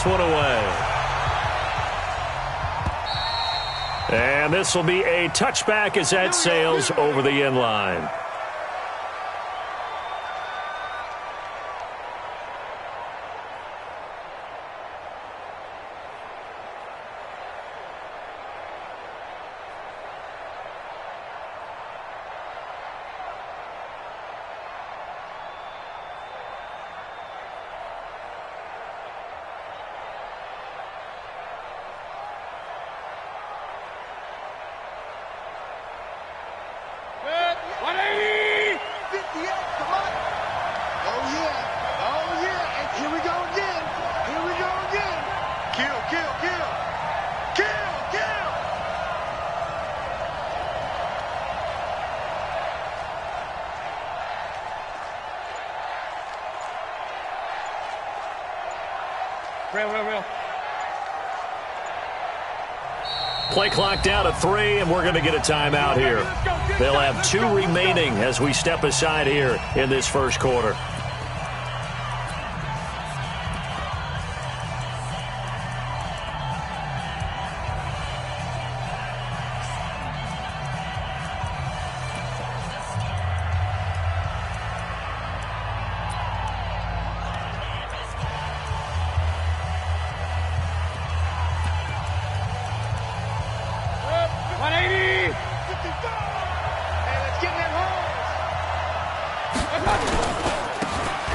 this one away. And this will be a touchback as that sails over the end line. Real. Play clock down to 3, and we're going to get a timeout here. They'll have 2 remaining as we step aside here in this first quarter.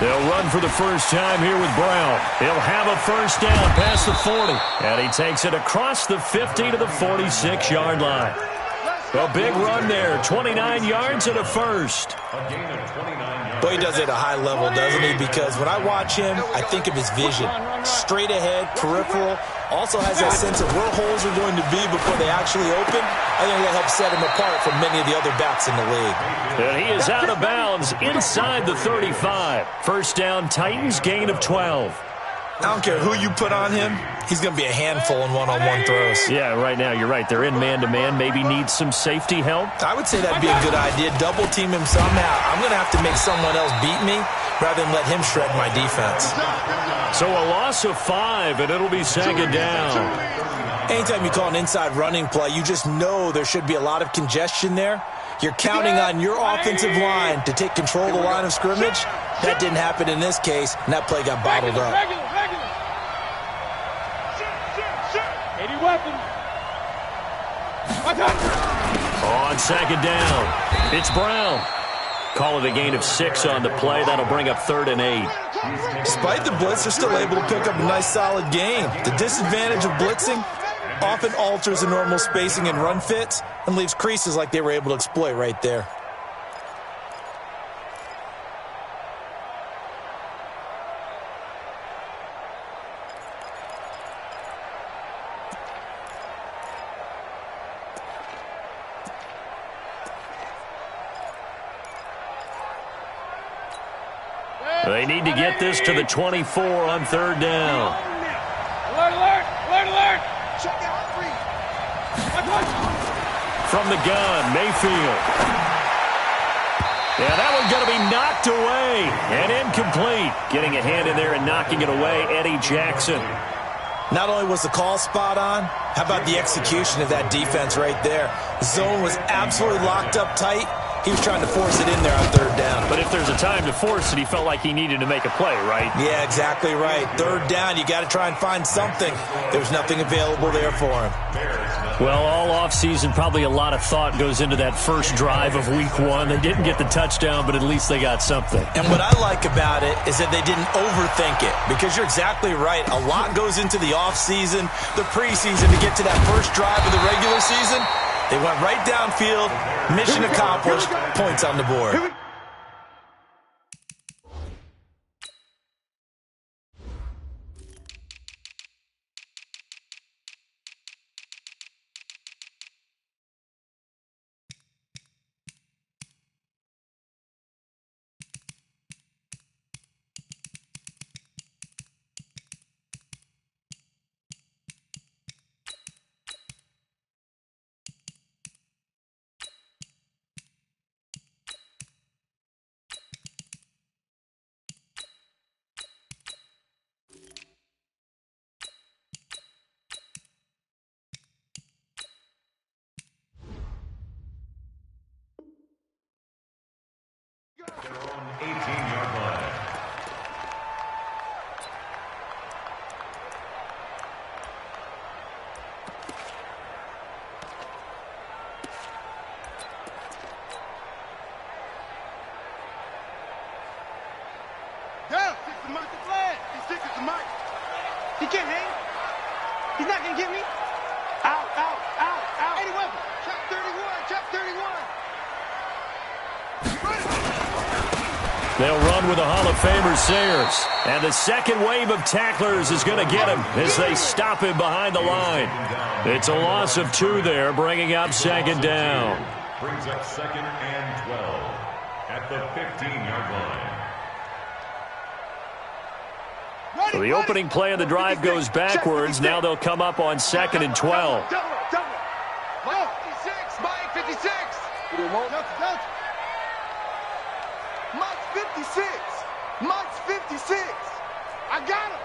They'll run for the first time here with Brown. He'll have a first down past the 40. And he takes it across the 50 to the 46-yard line. A big run there, 29 yards and a first. But he does it at a high level, doesn't he? Because when I watch him, I think of his vision. Straight ahead, peripheral. Also has that sense of where holes are going to be before they actually open. I think that helps set him apart from many of the other backs in the league. And he is out of bounds inside the 35. First down, Titans, gain of 12. I don't care who you put on him. He's going to be a handful in one-on-one throws. Yeah, right now, you're right. They're in man-to-man. Maybe needs some safety help. I would say that'd be a good idea. Double team him somehow. I'm going to have to make someone else beat me rather than let him shred my defense. So a loss of 5, and it'll be second down. Anytime you call an inside running play, you just know there should be a lot of congestion there. You're counting on your offensive line to take control of the line of scrimmage. That didn't happen in this case, and that play got bottled up. On second down, it's Brown. Call it a gain of 6 on the play. That'll bring up 3rd and 8. Despite the blitz, they're still able to pick up a nice, solid gain. The disadvantage of blitzing often alters the normal spacing and run fits and leaves creases like they were able to exploit right there. They need to get this to the 24 on 3rd down. Alert! From the gun, Mayfield. Yeah, that one's going to be knocked away and incomplete. Getting a hand in there and knocking it away, Eddie Jackson. Not only was the call spot on, how about the execution of that defense right there? The zone was absolutely locked up tight. He was trying to force it in there on 3rd down. But if there's a time to force it, he felt like he needed to make a play, right? Yeah, exactly right. 3rd down, you got to try and find something. There was nothing available there for him. Well, all offseason, probably a lot of thought goes into that first drive of Week 1. They didn't get the touchdown, but at least they got something. And what I like about it is that they didn't overthink it, because you're exactly right. A lot goes into the offseason, the preseason to get to that first drive of the regular season. They went right downfield, mission accomplished, points on the board. He can't hang. He's not going to get me. Out, out, out, out. 81. Check 31. Check 31. They'll run with the Hall of Famer Sayers. And the second wave of tacklers is going to get him as they stop him behind the line. It's a loss of 2 there, bringing up second down. Brings up 2nd and 12 at the 15-yard line. So the opening play of the drive goes backwards. Now they'll come up on 2nd and 12. Double. Mike 56. Mike 56. Mike's 56. Mike's 56. I got him.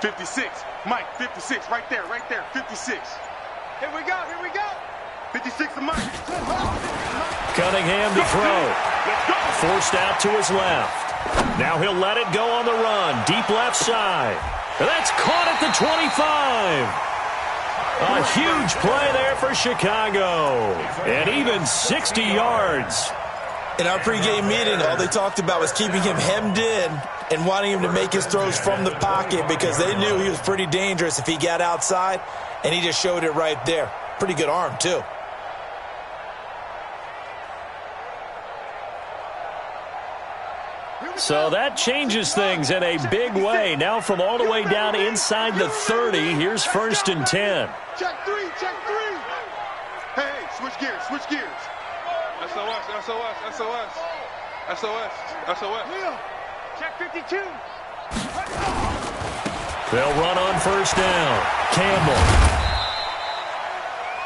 56. Mike, 56. Right there. 56. Here we go. 56 to Mike. Cunningham to throw. Forced out to his left. Now he'll let it go on the run. Deep left side. That's caught at the 25. A huge play there for Chicago. And even 60 yards. In our pregame meeting, all they talked about was keeping him hemmed in and wanting him to make his throws from the pocket because they knew he was pretty dangerous if he got outside, and he just showed it right there. Pretty good arm, too. So that changes things in a big way. Now from all the way down inside the 30, here's 1st and 10. Check 3. Hey, switch gears. SOS. Check 52. They'll run on 1st down. Campbell.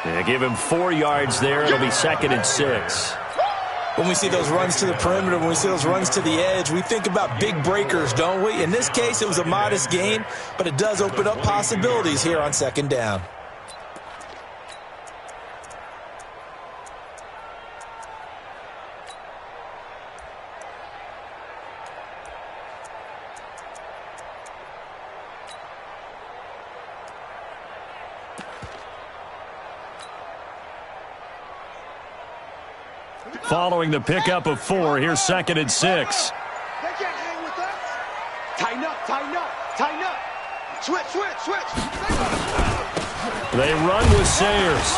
Yeah, give him 4 yards there. It'll be 2nd and 6. When we see those runs to the perimeter, when we see those runs to the edge, we think about big breakers, don't we? In this case, it was a modest gain, but it does open up possibilities here on 2nd down. Following the pickup of 4, here's 2nd and 6. They can't hang with us. Tighten up. Switch. They run with Sayers.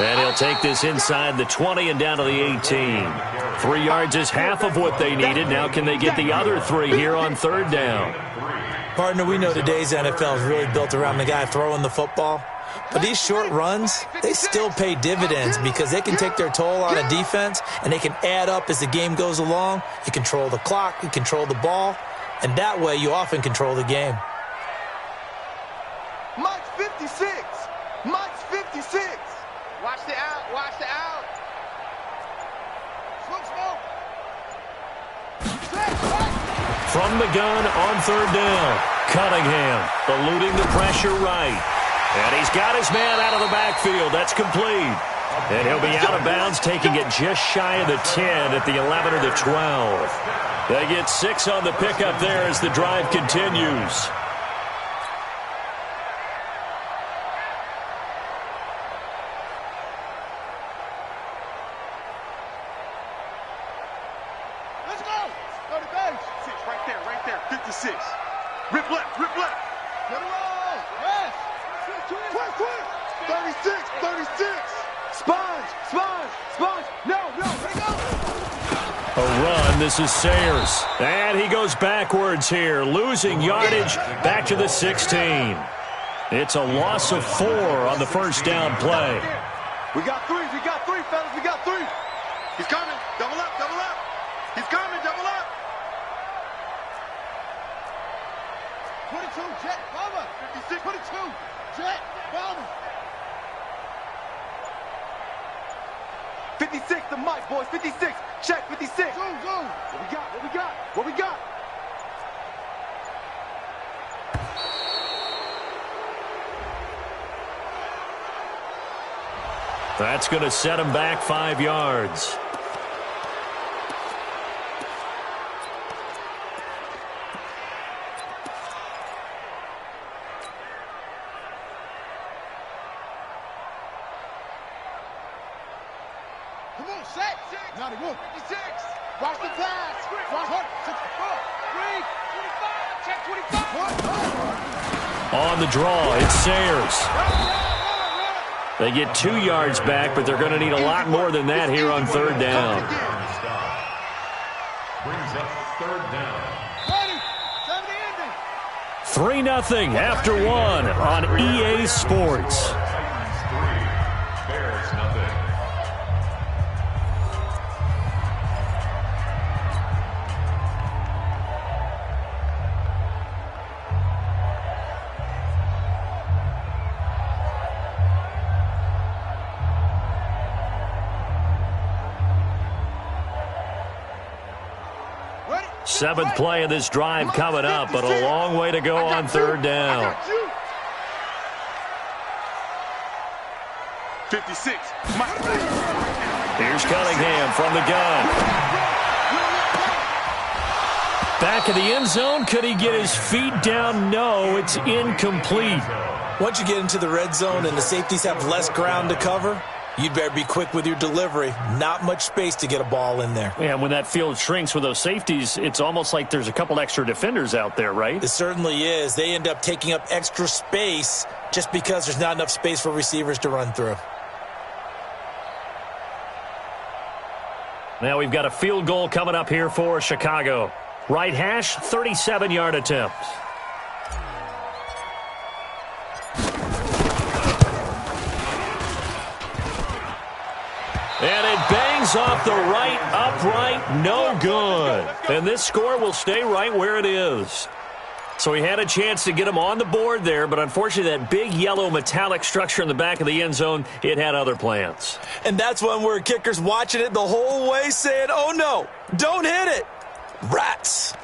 And he'll take this inside the 20 and down to the 18. 3 yards is half of what they needed. Now can they get the other 3 here on 3rd down? Partner, we know today's NFL is really built around the guy throwing the football. But these short runs, they still pay dividends because they can take their toll on a defense and they can add up as the game goes along. You control the clock, you control the ball, and that way you often control the game. Mike's 56. Watch the out. Smoke. From the gun on 3rd down. Cunningham eluding the pressure right. And he's got his man out of the backfield. That's complete. And he'll be out of bounds, taking it just shy of the 10 at the 11 or the 12. They get 6 on the pickup there as the drive continues. Let's go. Go to base. 6 right there. 56. Rip left. Get a roll. Yes. 36. Sponge. No. Let it go. A run. This is Sayers. And he goes backwards here, losing yardage back to the 16. It's a loss of 4 on the 1st down play. We got 3, fellas. We got 3. He's coming. Double up. He's coming. Double up. 22, jet, bomber. 56, 22, jet, bomber. 56 to Mike, boys. 56. Check 56. Zoom. What we got? That's going to set him back 5 yards. Come on, set. 91, 56. Watch the pass. Watch 64. 3, 25. Check On the draw, it's Sayers. They get 2 yards back, but they're going to need a lot more than that here on third down. Brings up third down. 3-0 after 1 on EA Sports. Titans 3, Bears nothing. Seventh play of this drive coming up, but a long way to go on third down. 56. Here's Cunningham from the gun. Back of the end zone. Could he get his feet down? No, it's incomplete. Once you get into the red zone and the safeties have less ground to cover, you'd better be quick with your delivery. Not much space to get a ball in there. Yeah, when that field shrinks with those safeties, it's almost like there's a couple extra defenders out there, right? It certainly is. They end up taking up extra space just because there's not enough space for receivers to run through. Now we've got a field goal coming up here for Chicago. Right hash, 37-yard attempt. And it bangs off the right upright, no good. And this score will stay right where it is. So he had a chance to get him on the board there, but unfortunately that big yellow metallic structure in the back of the end zone, it had other plans. And that's one where kicker's watching it the whole way saying, oh no, don't hit it. Rats.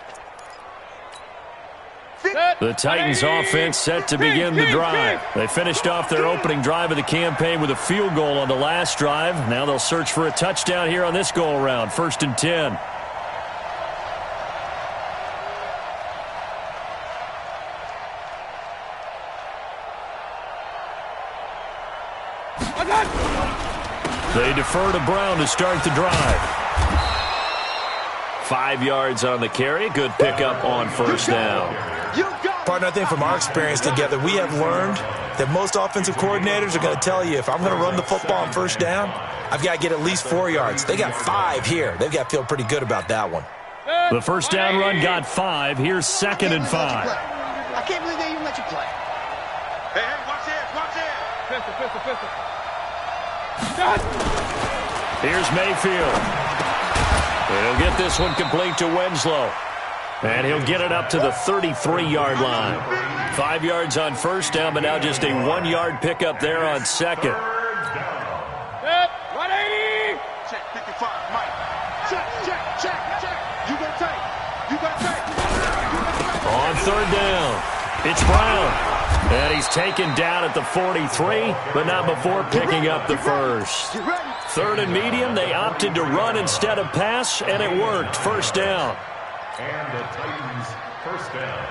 The Titans offense set to begin the drive. They finished off their opening drive of the campaign with a field goal on the last drive. Now they'll search for a touchdown here on this go-around. 1st and 10. They defer to Brown to start the drive. 5 yards on the carry. Good pickup on first down. Partner, I think from our experience together, we have learned that most offensive coordinators are going to tell you, if I'm going to run the football on first down, I've got to get at least 4 yards. They got 5 here. They've got to feel pretty good about that one. The first down run got 5. Here's 2nd and 5. I can't believe they even let you play. Hey, watch it, watch it. Pistol. Here's Mayfield. He'll get this one complete to Winslow. And he'll get it up to the 33-yard line. 5 yards on first down, but now just a 1-yard pickup there on second. 180. Check, 55, Mike. Check. You go tight. On third down, it's Brown. And he's taken down at the 43, but not before picking up the first. 3rd and medium, they opted to run instead of pass, and it worked. First down. And the Titans first down.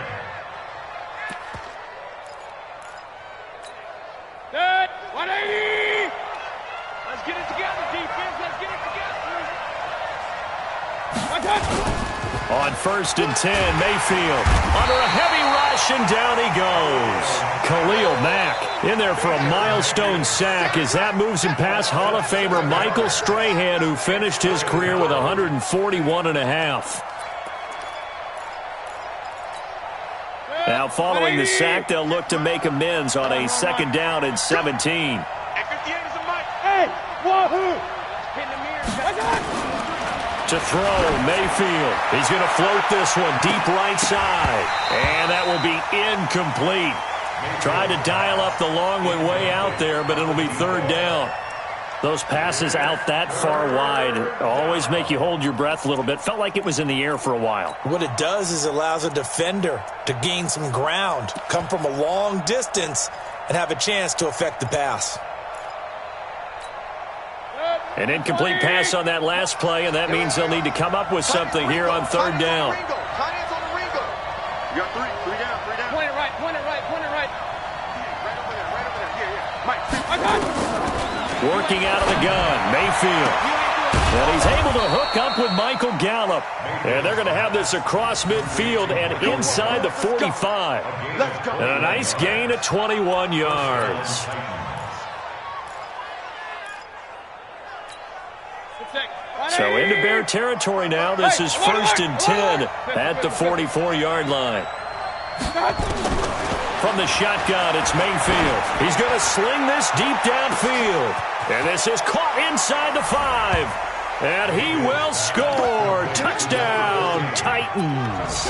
Good. 180. Let's get it together, defense. Let's get it together. On 1st and 10, Mayfield under a heavy rush, and down he goes. Khalil Mack in there for a milestone sack as that moves him past Hall of Famer Michael Strahan, who finished his career with 141.5. Now following the sack, they'll look to make amends on a 2nd down and 17. Hey, 58 is a Mike. Hey, wahoo! Hit the mirror. To throw, Mayfield. He's going to float this one deep right side. And that will be incomplete. Tried to dial up the long way out there, but it'll be 3rd down. Those passes out that far wide always make you hold your breath a little bit. Felt like it was in the air for a while. What it does is it allows a defender to gain some ground, come from a long distance, and have a chance to affect the pass. An incomplete pass on that last play, and that means they'll need to come up with something here on 3rd down. You got 3 down. Point it right. Right over there. Yeah. Mike, Working out of the gun, Mayfield. And he's able to hook up with Michael Gallup. And they're going to have this across midfield and inside the 45. And a nice gain of 21 yards. So into Bear territory now. This is 1st and 10 at the 44-yard line. From the shotgun, it's Mayfield. He's going to sling this deep downfield. And this is caught inside the 5. And he will score. Touchdown, Titans.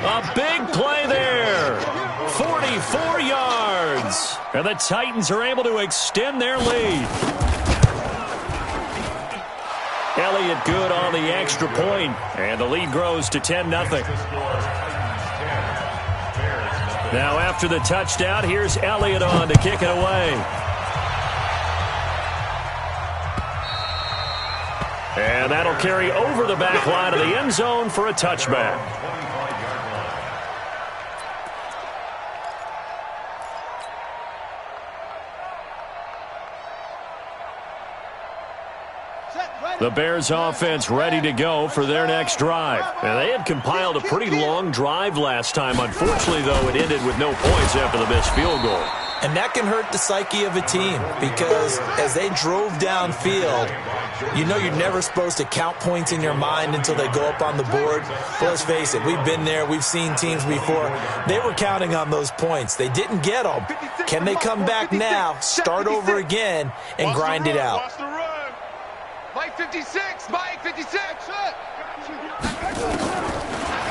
A big play there. 44 yards. And the Titans are able to extend their lead. Elliott good on the extra point, and the lead grows to 10-0. Now after the touchdown, here's Elliott on to kick it away. And that'll carry over the back line of the end zone for a touchback. The Bears offense ready to go for their next drive. And they had compiled a pretty long drive last time. Unfortunately, though, it ended with no points after the missed field goal. And that can hurt the psyche of a team because as they drove downfield, you know you're never supposed to count points in your mind until they go up on the board. But let's face it, we've been there. We've seen teams before. They were counting on those points. They didn't get them. Can they come back now, start over again, and grind it out? Mike 56, Mike 56.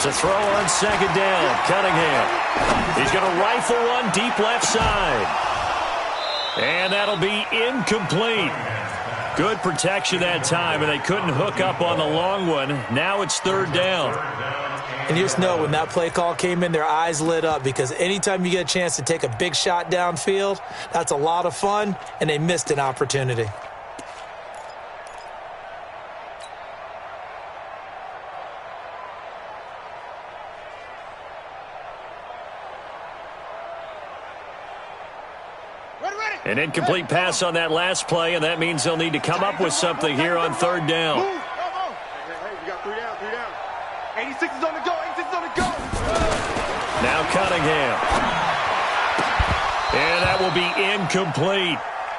To throw on second down, Cunningham. He's going to rifle one deep left side. And that'll be incomplete. Good protection that time, and they couldn't hook up on the long one. Now it's 3rd down. And you just know when that play call came in, their eyes lit up because anytime you get a chance to take a big shot downfield, that's a lot of fun, and they missed an opportunity. An incomplete pass on that last play, and that means they'll need to come up with something here on 3rd down. Hey, we got 3 down, 3 down. 86 is on the go, 86 is on the go. Now Cunningham. And that will be incomplete.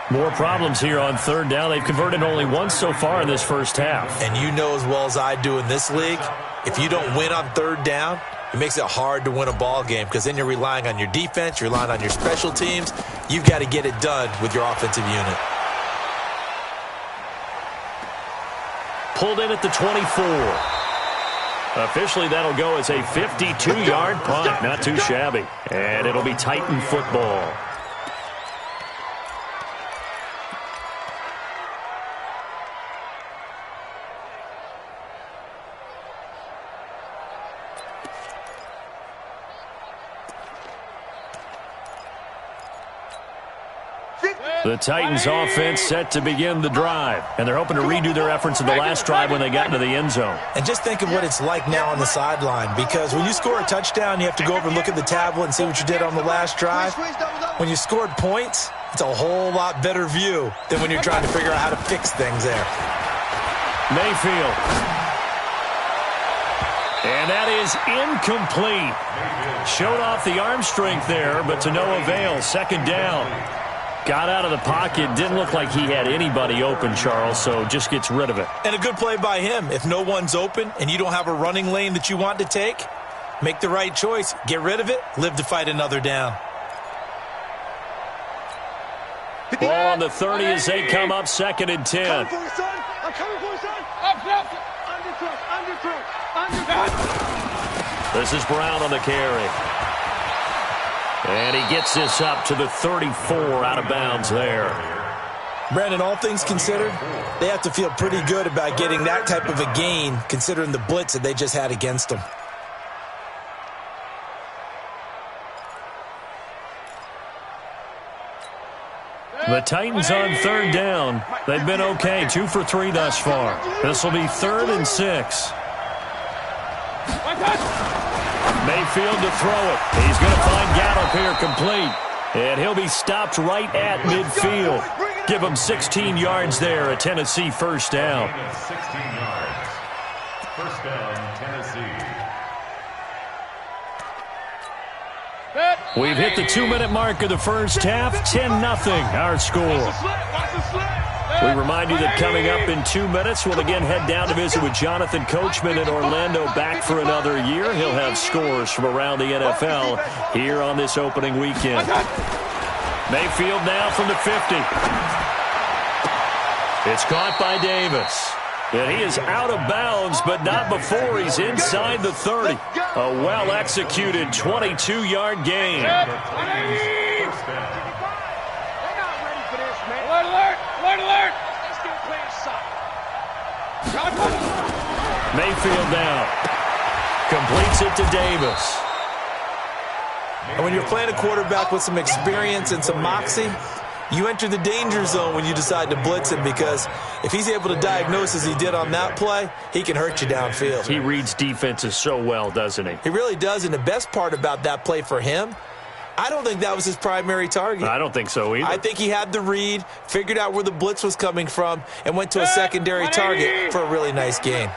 More problems here on 3rd down. They've converted only once so far in this first half. And you know as well as I do in this league, if you don't win on 3rd down, it makes it hard to win a ball game because then you're relying on your defense, you're relying on your special teams. You've got to get it done with your offensive unit. Pulled in at the 24. Officially, that'll go as a 52-yard punt. Not too shabby. And it'll be Titan football. The Titans offense set to begin the drive, and they're hoping to redo their efforts in the last drive when they got into the end zone. And just think of what it's like now on the sideline, because when you score a touchdown, you have to go over and look at the tablet and see what you did on the last drive. When you scored points, it's a whole lot better view than when you're trying to figure out how to fix things there. Mayfield. And that is incomplete. Showed off the arm strength there, but to no avail. 2nd down. Got out of the pocket. Didn't look like he had anybody open, Charles, so just gets rid of it. And a good play by him. If no one's open and you don't have a running lane that you want to take, make the right choice. Get rid of it. Live to fight another down. Ball on the 30 as they come up 2nd and 10. I'm coming for you, son. Underthrow. This is Brown on the carry. And he gets this up to the 34 out of bounds there. Brandon, all things considered, they have to feel pretty good about getting that type of a gain considering the blitz that they just had against them. The Titans on 3rd down. They've been okay, 2 for 3 thus far. This will be 3rd and 6. Mayfield to throw it. He's going to find Gallup here complete. And he'll be stopped right at midfield. give them 16 yards there, a Tennessee first down. 16 yards. First down, Tennessee. We've hit the 2-minute mark of the first half. 10-0 our score. We remind you that coming up in 2 minutes, we'll again head down to visit with Jonathan Coachman in Orlando, back for another year. He'll have scores from around the NFL here on this opening weekend. Mayfield now from the 50. It's caught by Davis. And he is out of bounds, but not before he's inside the 30. A well-executed 22-yard gain. They're not ready for this, man. Alert, alert! Alert, alert! They're still playing soccer. Mayfield now. Completes it to Davis. And when you're playing a quarterback with some experience and some moxie, you enter the danger zone when you decide to blitz him, because if he's able to diagnose as he did on that play, he can hurt you downfield. He reads defenses so well, doesn't he? He really does, and the best part about that play for him, I don't think that was his primary target. I don't think so either. I think he had the read, figured out where the blitz was coming from, and went to a secondary target for a really nice gain.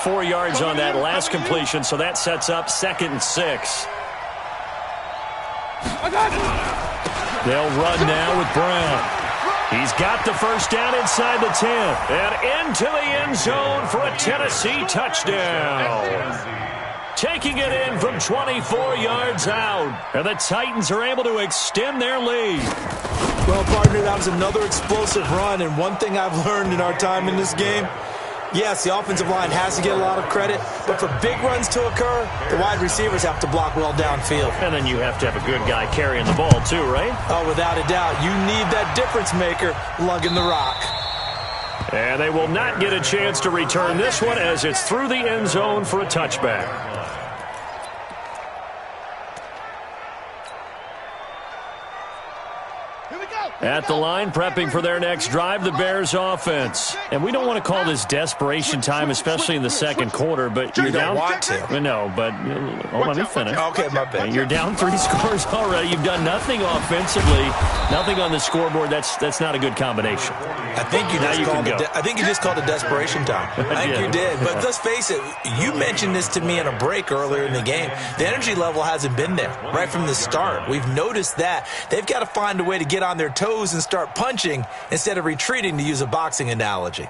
4 yards on that last completion, so that sets up 2nd and 6. They'll run now with Brown. He's got the first down inside the 10. And into the end zone for a Tennessee touchdown. Taking it in from 24 yards out. And the Titans are able to extend their lead. Well, partner, that was another explosive run. And one thing I've learned in our time in this game, yes, the offensive line has to get a lot of credit, but for big runs to occur, the wide receivers have to block well downfield. And then you have to have a good guy carrying the ball too, right? Oh, without a doubt. You need that difference maker lugging the rock. And they will not get a chance to return this one as it's through the end zone for a touchback. At the line, prepping for their next drive, the Bears offense. And we don't want to call this desperation time, especially in the second quarter, but you're down. Want to. No, but let me finish. Okay, my bad. You're down 3 scores already. You've done nothing offensively, nothing on the scoreboard. That's not a good combination. I think you just called it desperation time. I think you did. But let's face it, you mentioned this to me in a break earlier in the game. The energy level hasn't been there right from the start. We've noticed that. They've got to find a way to get on their toes and start punching instead of retreating, to use a boxing analogy.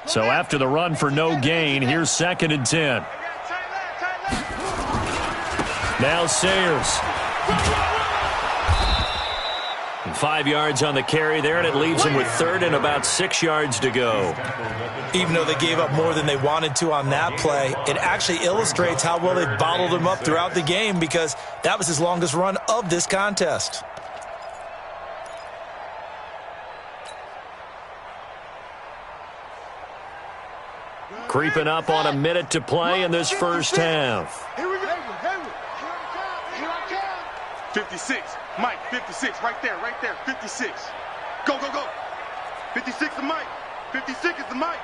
So after the run for no gain, here's 2nd and 10. Now Sayers. 5 yards on the carry there, and it leaves him with 3rd and about 6 yards to go. Even though they gave up more than they wanted to on that play, it actually illustrates how well they bottled him up throughout the game, because that was his longest run of this contest. Creeping up on a minute to play in this first half. Here we go. Here I come. 56. Mike, 56. Right there, 56. Go, go, go. 56 is Mike. 56 is the Mike.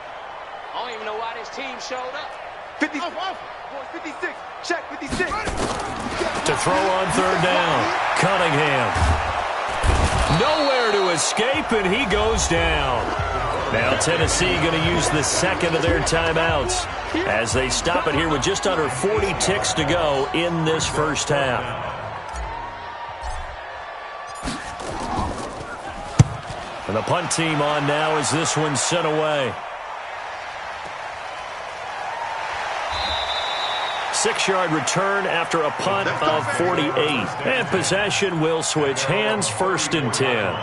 I don't even know why this team showed up. 50. Boys, 56. Check, 56. To throw on 3rd down. Cunningham. Nowhere to escape, and he goes down. Now Tennessee going to use the 2nd of their timeouts as they stop it here with just under 40 ticks to go in this first half. And the punt team on now as this one's sent away. 6-yard return after a punt of 48. And possession will switch hands, 1st and 10.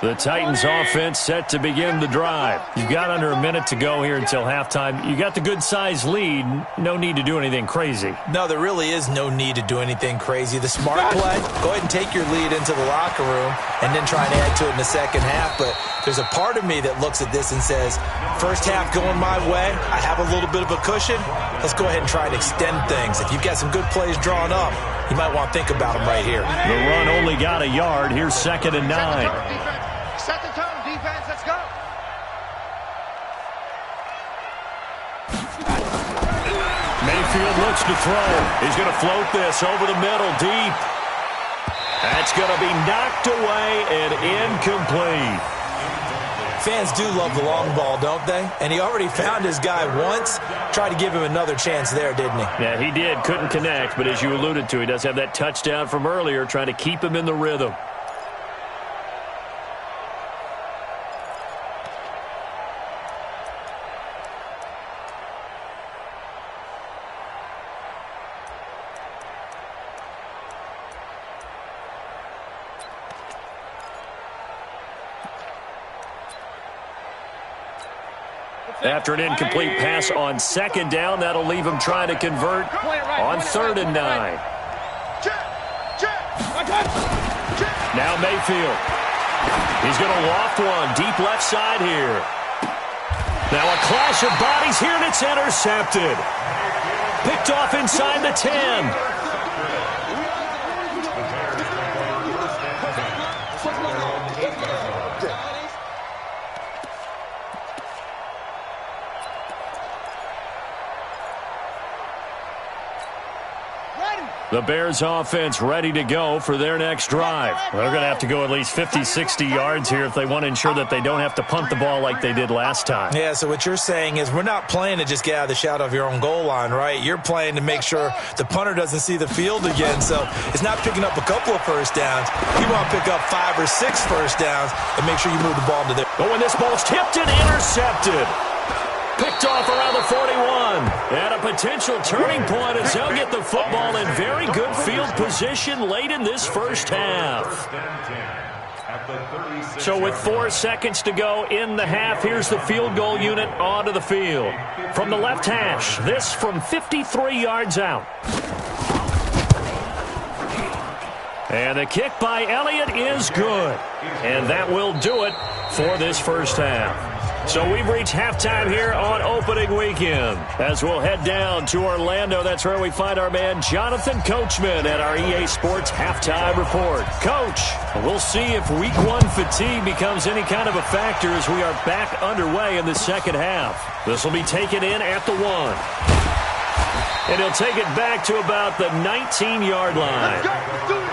The Titans offense set to begin the drive. You've got under a minute to go here until halftime. You got the good-sized lead. No need to do anything crazy. No, there really is no need to do anything crazy. The smart play, go ahead and take your lead into the locker room and then try and add to it in the second half. But there's a part of me that looks at this and says, first half going my way, I have a little bit of a cushion. Let's go ahead and try and extend things. If you've got some good plays drawn up, you might want to think about them right here. The run only got a yard. Here's 2nd and 9. Set the tone, defense. Mayfield looks to throw. He's going to float this over the middle, deep. That's going to be knocked away and incomplete. Fans do love the long ball, don't they? And he already found his guy once. Tried to give him another chance there, didn't he? Yeah, he did. Couldn't connect, but as you alluded to, he does have that touchdown from earlier, trying to keep him in the rhythm. After an incomplete pass on second down, that'll leave him trying to convert on 3rd and 9. Now Mayfield. He's going to loft one deep left side here. Now a clash of bodies here, and it's intercepted. Picked off inside the 10. The Bears offense ready to go for their next drive. They're going to have to go at least 50, 60 yards here if they want to ensure that they don't have to punt the ball like they did last time. Yeah, so what you're saying is we're not playing to just get out of the shadow of your own goal line, right? You're playing to make sure the punter doesn't see the field again. So it's not picking up a couple of first downs. You want to pick up 5 or 6 first downs and make sure you move the ball to there. But when this ball's tipped and intercepted. Picked off around the 41. And a potential turning point as they'll get the football in very good field position late in this first half. So with 4 seconds to go in the half, here's the field goal unit onto the field. From the left hash, this from 53 yards out. And the kick by Elliott is good. And that will do it for this first half. So we've reached halftime here on opening weekend. As we'll head down to Orlando, that's where we find our man Jonathan Coachman at our EA Sports Halftime Report. Coach, we'll see if Week 1 fatigue becomes any kind of a factor as we are back underway in the second half. This will be taken in at the 1. And he'll take it back to about the 19-yard line.